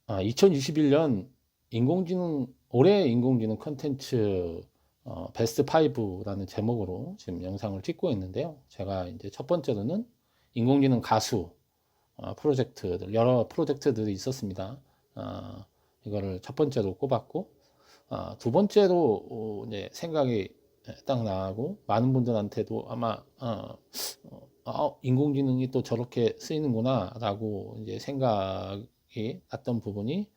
2021년 올해 인공지능 컨텐츠 베스트 5라는 제목으로 지금 영상을 찍고 있는데요. 제가 이제 첫 번째로는 인공지능 가수 여러 프로젝트들이 있었습니다. 이거를 첫 번째로 꼽았고, 두 번째로 이제 생각이 딱 나고, 많은 분들한테도 아마 인공지능이 또 저렇게 쓰이는구나라고 이제 생각이 났던 부분이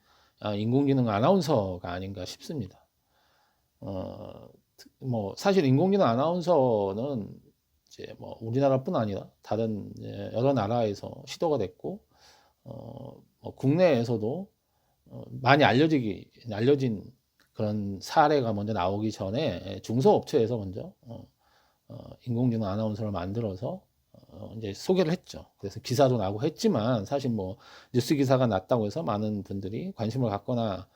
인공지능 아나운서가 아닌가 싶습니다. 뭐 사실 인공지능 아나운서는 이제 뭐 우리나라뿐 아니라 다른 여러 나라에서 시도가 됐고, 뭐 국내에서도 많이 알려진 그런 사례가 먼저 나오기 전에 중소업체에서 먼저 인공지능 아나운서를 만들어서 이제 소개를 했죠. 그래서 기사도 나고 했지만 사실 뭐 뉴스 기사가 났다고 해서 많은 분들이 관심을 갖거나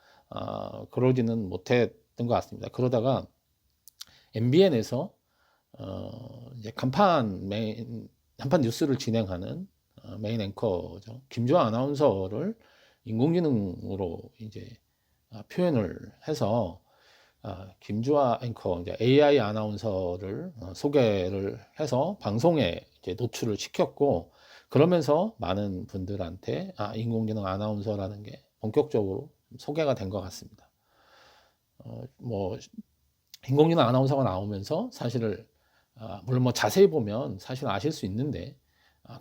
그러지는 못했던 것 같습니다. 그러다가 MBN에서 이제 간판 뉴스를 진행하는 메인 앵커죠. 김주아 아나운서를 인공지능으로 이제 표현을 해서 김주아 앵커, 이제 AI 아나운서를 소개를 해서 방송에 이제 노출을 시켰고, 그러면서 많은 분들한테 인공지능 아나운서라는 게 본격적으로 소개가 된 것 같습니다. 뭐 인공지능 아나운서가 나오면서 사실을 물론 뭐 자세히 보면 사실 아실 수 있는데,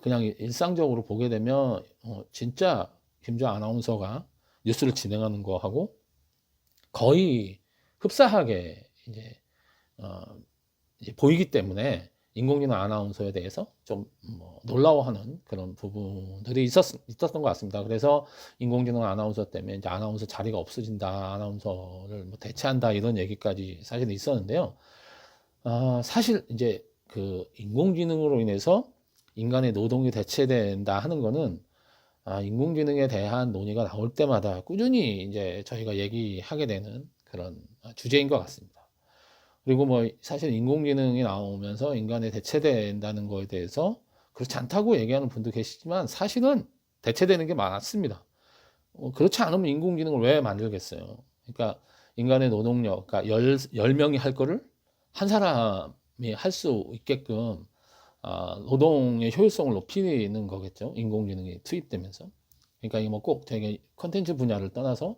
그냥 일상적으로 보게 되면 진짜 김주아 아나운서가 뉴스를 진행하는 거하고 거의 흡사하게 이제 보이기 때문에 인공지능 아나운서에 대해서 좀 뭐 놀라워하는 그런 부분들이 있었던 것 같습니다. 그래서 인공지능 아나운서 때문에 이제 아나운서 자리가 없어진다, 아나운서를 뭐 대체한다 이런 얘기까지 사실 있었는데요. 사실 이제 그 인공지능으로 인해서 인간의 노동이 대체된다 하는 거는 인공지능에 대한 논의가 나올 때마다 꾸준히 이제 저희가 얘기하게 되는 그런 주제인 것 같습니다. 그리고 뭐 사실 인공지능이 나오면서 인간에 대체된다는 거에 대해서 그렇지 않다고 얘기하는 분도 계시지만 사실은 대체되는 게 많습니다. 그렇지 않으면 인공지능을 왜 만들겠어요? 그러니까 인간의 노동력, 그러니까 10명이 할 거를 한 사람이 할 수 있게끔 노동의 효율성을 높이는 거겠죠. 인공지능이 투입되면서. 그러니까 이게 뭐 꼭 되게 컨텐츠 분야를 떠나서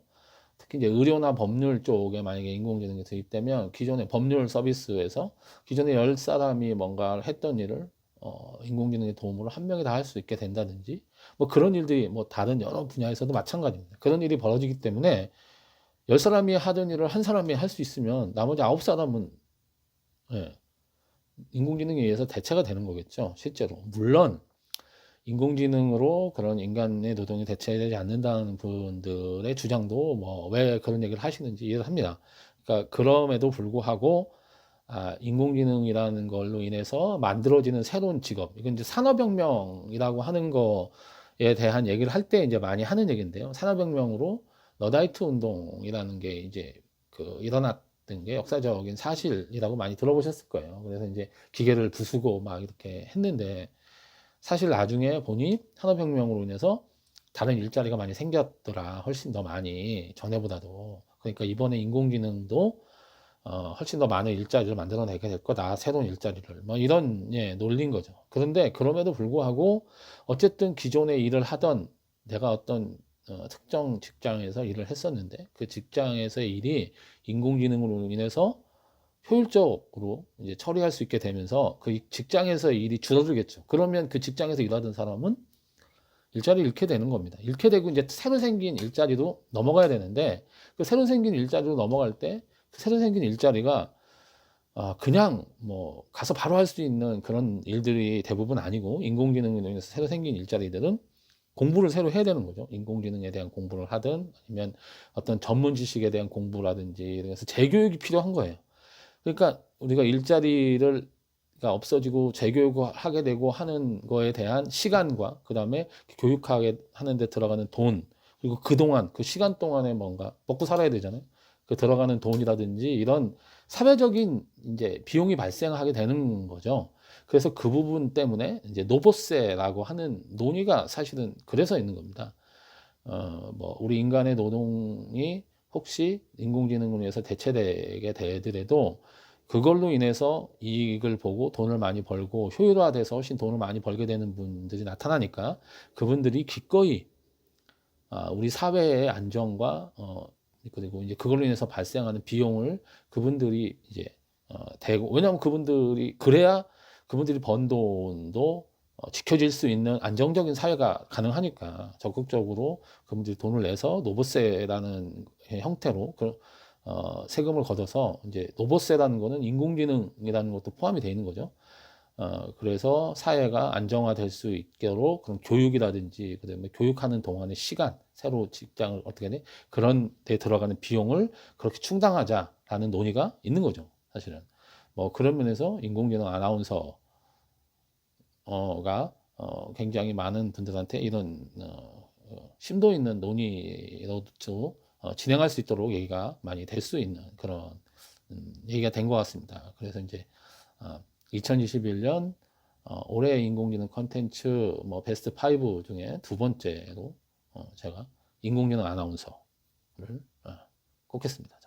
특히 이제 의료나 법률 쪽에 만약에 인공지능이 투입되면 기존의 법률 서비스에서 기존에 10사람이 뭔가 했던 일을 인공지능의 도움으로 한 명이 다 할 수 있게 된다든지 뭐 그런 일들이 뭐 다른 여러 분야에서도 마찬가지입니다. 그런 일이 벌어지기 때문에 10사람이 하던 일을 한 사람이 할 수 있으면 나머지 9사람은 인공지능에 의해서 대체가 되는 거겠죠. 실제로. 물론 인공지능으로 그런 인간의 노동이 대체되지 않는다는 분들의 주장도 뭐 왜 그런 얘기를 하시는지 이해를 합니다. 그러니까 그럼에도 불구하고 인공지능이라는 걸로 인해서 만들어지는 새로운 직업, 이건 이제 산업혁명이라고 하는 거에 대한 얘기를 할 때 이제 많이 하는 얘기인데요. 산업혁명으로 러다이트 운동이라는 게 이제 일어났던 게 역사적인 사실이라고 많이 들어보셨을 거예요. 그래서 이제 기계를 부수고 막 이렇게 했는데 사실 나중에 보니 산업혁명으로 인해서 다른 일자리가 많이 생겼더라. 훨씬 더 많이 전에보다도. 그러니까 이번에 인공지능도 훨씬 더 많은 일자리를 만들어내게 될 거다. 새로운 일자리를. 뭐 이런 논리인 거죠. 그런데 그럼에도 불구하고 어쨌든 기존에 일을 하던 내가 어떤 특정 직장에서 일을 했었는데 그 직장에서의 일이 인공지능으로 인해서 효율적으로 이제 처리할 수 있게 되면서 그 직장에서 일이 줄어들겠죠. 그러면 그 직장에서 일하던 사람은 일자리를 잃게 되는 겁니다. 잃게 되고 이제 새로 생긴 일자리로 넘어가야 되는데 그 새로 생긴 일자리로 넘어갈 때 그 새로 생긴 일자리가 그냥 뭐 가서 바로 할 수 있는 그런 일들이 대부분 아니고 인공지능으로 인해서 새로 생긴 일자리들은 공부를 새로 해야 되는 거죠. 인공지능에 대한 공부를 하든 아니면 어떤 전문 지식에 대한 공부라든지 그래서 재교육이 필요한 거예요. 그러니까 우리가 일자리를 없어지고 재교육을 하게 되고 하는 거에 대한 시간과 그 다음에 교육하게 하는 데 들어가는 돈 그리고 그동안 그 시간 동안에 뭔가 먹고 살아야 되잖아요. 그 들어가는 돈이라든지 이런 사회적인 이제 비용이 발생하게 되는 거죠. 그래서 그 부분 때문에 이제 노보세라고 하는 논의가 사실은 그래서 있는 겁니다. 뭐 우리 인간의 노동이 혹시 인공지능으로 인해서 대체되게 되더라도 그걸로 인해서 이익을 보고 돈을 많이 벌고 효율화돼서 훨씬 돈을 많이 벌게 되는 분들이 나타나니까 그분들이 기꺼이 우리 사회의 안정과 그리고 이제 그걸로 인해서 발생하는 비용을 그분들이 이제 대고, 왜냐하면 그분들이 그래야 그분들이 번 돈도 지켜질 수 있는 안정적인 사회가 가능하니까 적극적으로 그분들이 돈을 내서 노보세라는 형태로 세금을 걷어서 이제 노보세라는 거는 인공지능이라는 것도 포함이 되어 있는 거죠. 그래서 사회가 안정화될 수 있도록 그런 교육이라든지 그다음에 교육하는 동안의 시간, 새로 직장을 어떻게 하니 그런 데 들어가는 비용을 그렇게 충당하자라는 논의가 있는 거죠, 사실은. 뭐 그런 면에서 인공지능 아나운서가 굉장히 많은 분들한테 이런 심도 있는 논의로도 진행할 수 있도록 얘기가 많이 될 수 있는 그런 얘기가 된 것 같습니다. 그래서 이제 2021년 올해 인공지능 컨텐츠 뭐 베스트 5 중에 두 번째로 제가 인공지능 아나운서를 꼽겠습니다.